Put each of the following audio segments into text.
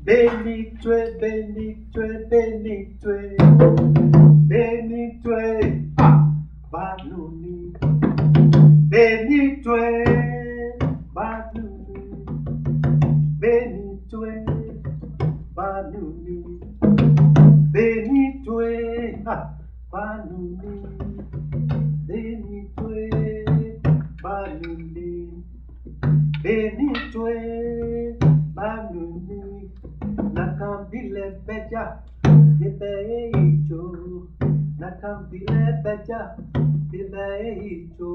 Benitue, Benitue, Benitue, Benitue, Banuni, Benitue, Banuni, Benitue, Banuni, Benitue, Banuni, Benitue, Banuni, Benitue, Banuni, Nakambile Beja, Dibeicho, Nakambile Beja, Dibeicho.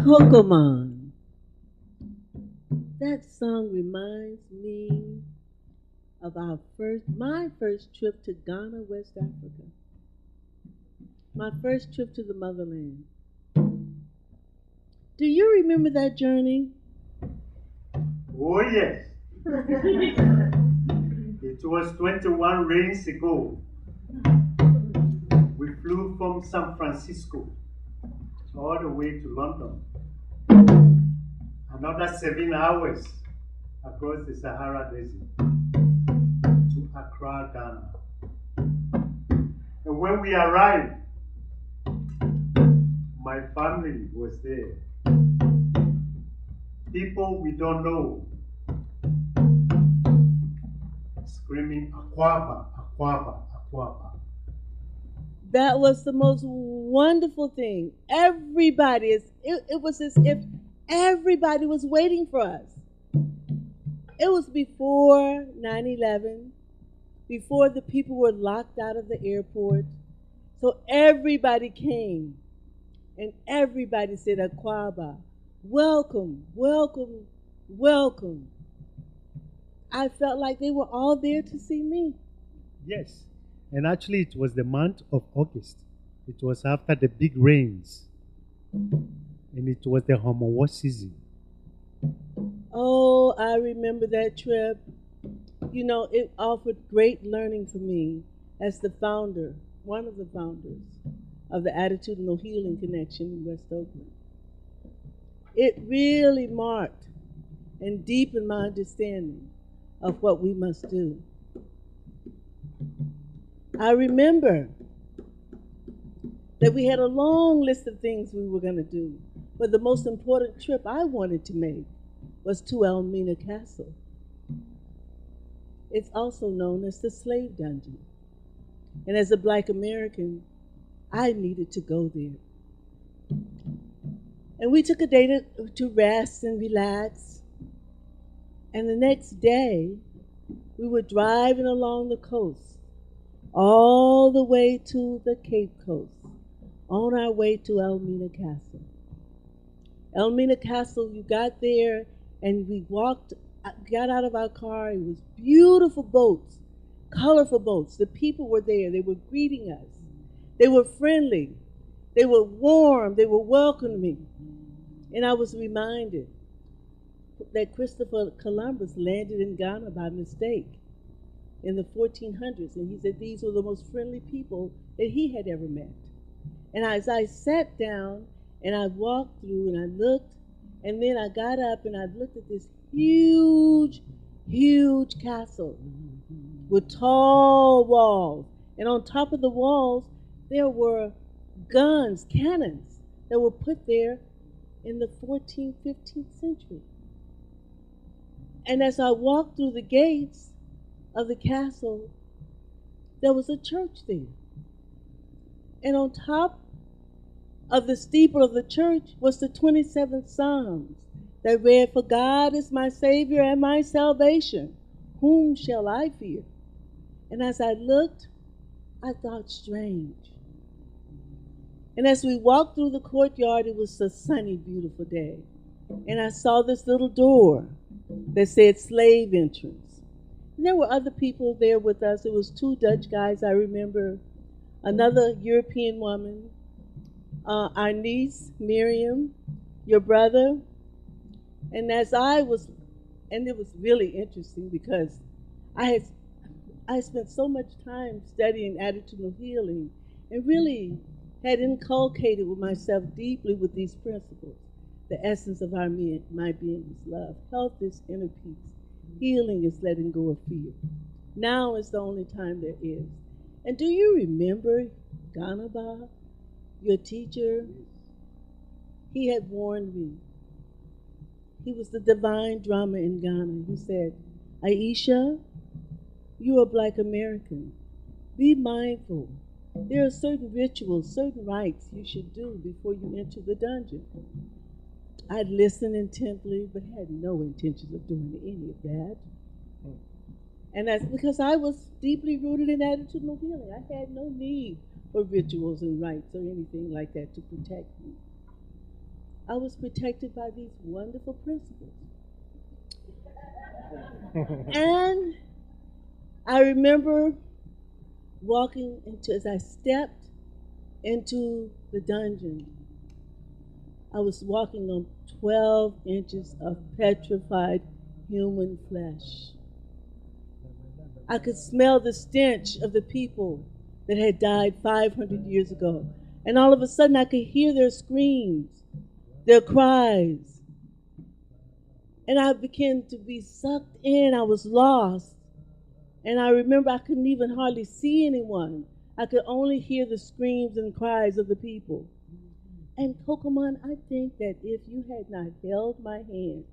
Kokomon. That song reminds me of my first trip to Ghana, West Africa. My first trip to the motherland. Do you remember that journey? Oh yes. It was 21 rains ago. We flew from San Francisco all the way to London. Another 7 hours across the Sahara Desert to Accra, Ghana. And when we arrived, my family was there. People we don't know screaming, Akwaba, Akwaba, Akwaba. That was the most wonderful thing. It was as if everybody was waiting for us. It was before 9/11, before the people were locked out of the airport. So everybody came and everybody said, Akwaba, welcome, welcome, welcome. I felt like they were all there to see me. Yes, and actually it was the month of August. It was after the big rains. And it was the homework season. Oh, I remember that trip. You know, it offered great learning for me as the founder, one of the founders of the Attitudinal Healing Connection in West Oakland. It really marked and deepened my understanding of what we must do. I remember that we had a long list of things we were going to do, but the most important trip I wanted to make was to Elmina Castle. It's also known as the slave dungeon. And as a Black American, I needed to go there. And we took a day to rest and relax. And the next day, we were driving along the coast, all the way to the Cape Coast, on our way to Elmina Castle. Elmina Castle, you got there, and we got out of our car. It was beautiful boats, colorful boats. The people were there. They were greeting us. They were friendly. They were warm. They were welcoming. And I was reminded that Christopher Columbus landed in Ghana by mistake in the 1400s. And he said these were the most friendly people that he had ever met. And as I sat down and I walked through and I looked, and then I got up and I looked at this huge, huge castle with tall walls. And on top of the walls, there were guns, cannons that were put there in the 14th, 15th century. And as I walked through the gates of the castle, there was a church there. And on top of the steeple of the church was the 27th Psalms that read, "For God is my Savior and my salvation. Whom shall I fear?" And as I looked, I thought, strange. And as we walked through the courtyard, it was a sunny, beautiful day. And I saw this little door that said slave entrance. And there were other people there with us. It was 2 Dutch guys, I remember, another European woman, our niece, Miriam, your brother. And it was really interesting because I spent so much time studying attitudinal healing and really had inculcated with myself deeply with these principles. The essence of my being is love. Health is inner peace. Healing is letting go of fear. Now is the only time there is. And do you remember Ganaba, your teacher? He had warned me. He was the divine drama in Ghana. He said, Aeeshah, you are Black American. Be mindful. There are certain rituals, certain rites you should do before you enter the dungeon. I listened intently, but had no intentions of doing any of that. And that's because I was deeply rooted in attitudinal healing. I had no need for rituals and rites or anything like that to protect me. I was protected by these wonderful principles. And I remember walking into, as I stepped into the dungeon, I was walking on 12 inches of petrified human flesh. I could smell the stench of the people that had died 500 years ago. And all of a sudden I could hear their screams, their cries. And I began to be sucked in. I was lost. And I remember I couldn't even hardly see anyone. I could only hear the screams and cries of the people. And Kokomon, I think that if you had not held my hand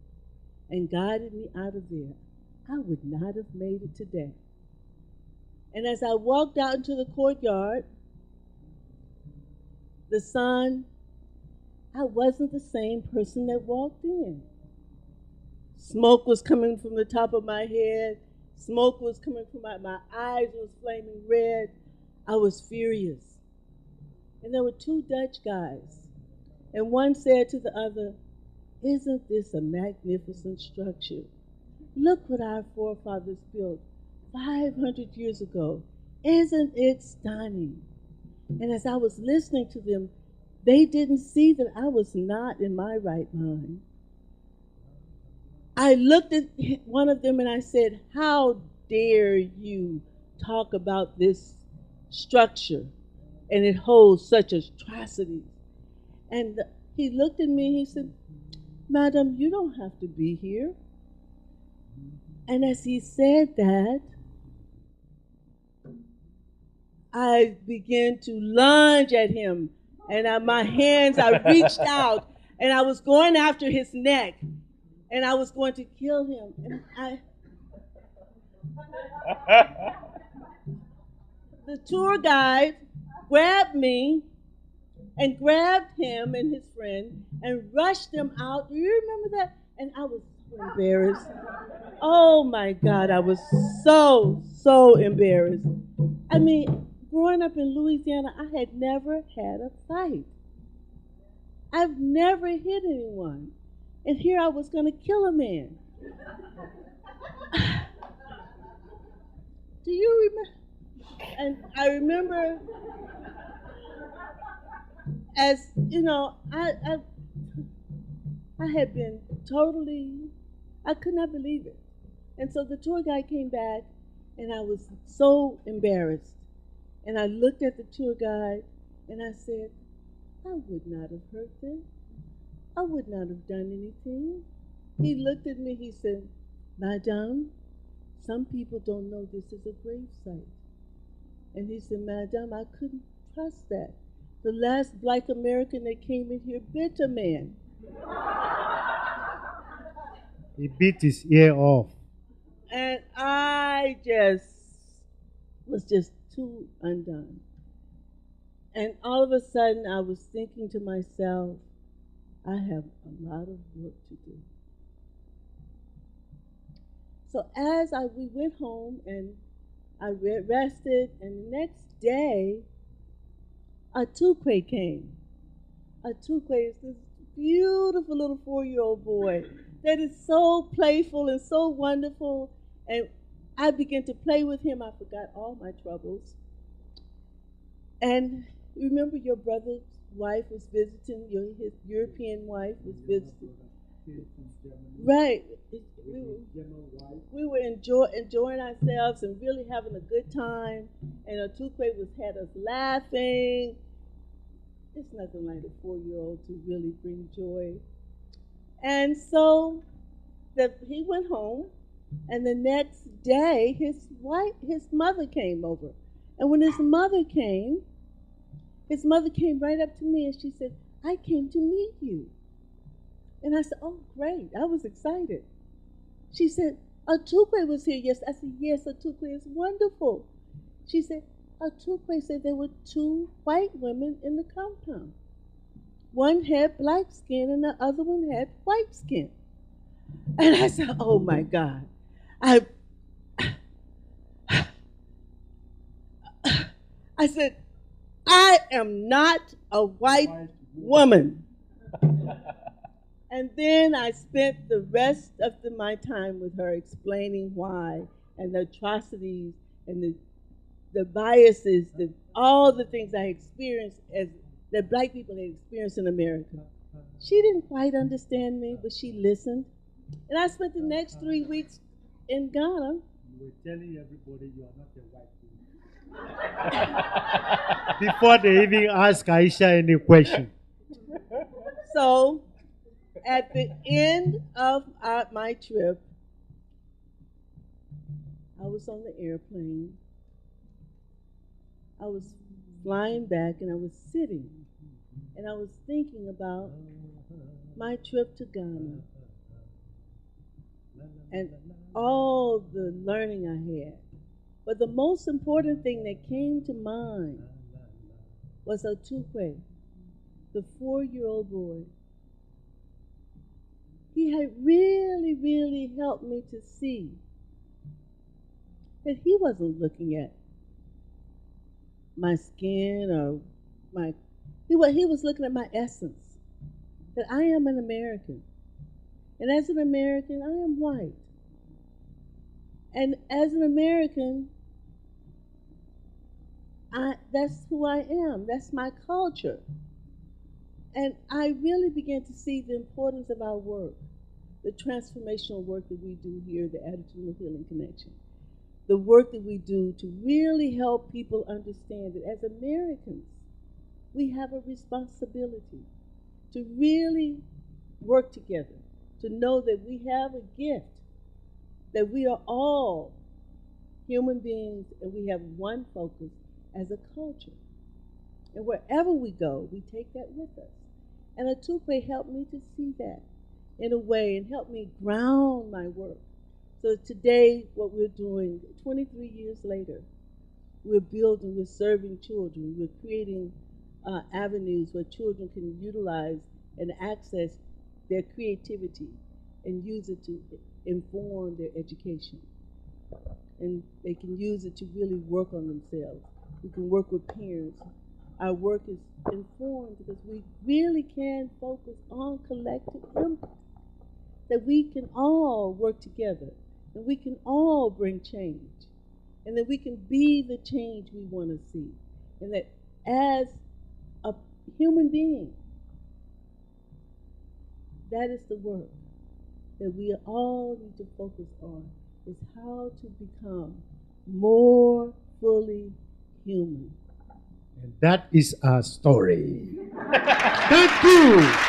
and guided me out of there, I would not have made it today. And as I walked out into the courtyard, the sun, I wasn't the same person that walked in. Smoke was coming from the top of my head. Smoke was coming from my eyes was flaming red. I was furious. And there were two Dutch guys. And one said to the other, "Isn't this a magnificent structure? Look what our forefathers built 500 years ago. Isn't it stunning?" And as I was listening to them, they didn't see that I was not in my right mind. I looked at one of them and I said, "How dare you talk about this structure and it holds such atrocities?" And he looked at me and he said, "Madam, you don't have to be here." And as he said that, I began to lunge at him. And my hands, I reached out and I was going after his neck. And I was going to kill him. And the tour guide grabbed me and grabbed him and his friend and rushed them out. Do you remember that? And I was so embarrassed. Oh my God, I was so embarrassed. I mean, growing up in Louisiana, I had never had a fight. I've never hit anyone. And here I was going to kill a man. Do you remember? And I remember, as you know, I had been totally, I could not believe it. And so the tour guide came back, and I was so embarrassed. And I looked at the tour guide, and I said, "I would not have hurt them. I would not have done anything." He looked at me, he said, "Madame, some people don't know this is a grave site." And he said, "Madame, I couldn't trust that. The last Black American that came in here bit a man." He beat his ear off. And I was just too undone. And all of a sudden, I was thinking to myself, I have a lot of work to do. So as we went home and I rested, and the next day, Atukwe came. Atukwe is this beautiful little 4-year-old boy that is so playful and so wonderful. And I began to play with him. I forgot all my troubles. And remember, your brother's wife was visiting, his European wife was visiting. Right. We were enjoying ourselves and really having a good time. And Atukwe had us laughing. It's nothing like a 4-year-old to really bring joy And so he went home, and the next day his mother came over. And when his mother came right up to me and she said, "I came to meet you." And I said, "Oh, great." I was excited. She said, "Atukwe was here." Yes. I said, "Yes, Atukwe is wonderful." She said, "Atukwe said there were two white women in the compound. One had black skin and the other one had white skin." And I said, "Oh my God." I I said, "I am not a white woman." And then I spent the rest of my time with her explaining why and the atrocities and the biases, all the things I experienced as that black people had experienced in America. She didn't quite understand me, but she listened. And I spent the next 3 weeks in Ghana. You were telling everybody you are not a white woman. Before they even ask Aeeshah any question. So, at the end of my trip, I was on the airplane. I was flying back and I was sitting and I was thinking about my trip to Ghana and all the learning I had. But the most important thing that came to mind was Atukwe, the 4-year-old boy. He had really, really helped me to see that he wasn't looking at my skin or he was looking at my essence, that I am an American. And as an American, I am white. And as an American, that's who I am. That's my culture. And I really began to see the importance of our work, the transformational work that we do here, the Attitudinal Healing Connection, the work that we do to really help people understand that as Americans, we have a responsibility to really work together, to know that we have a gift, that we are all human beings and we have one focus as a culture. And wherever we go, we take that with us. And Atukwe helped me to see that in a way and helped me ground my work. So today, what we're doing, 23 years later, we're building, we're serving children, we're creating avenues where children can utilize and access their creativity and use it to inform their education. And they can use it to really work on themselves. We can work with parents. Our work is informed because we really can focus on collective impact, that we can all work together, and we can all bring change, and that we can be the change we want to see, and that as a human being, that is the work that we all need to focus on, is how to become more fully human. And that is our story. Thank you.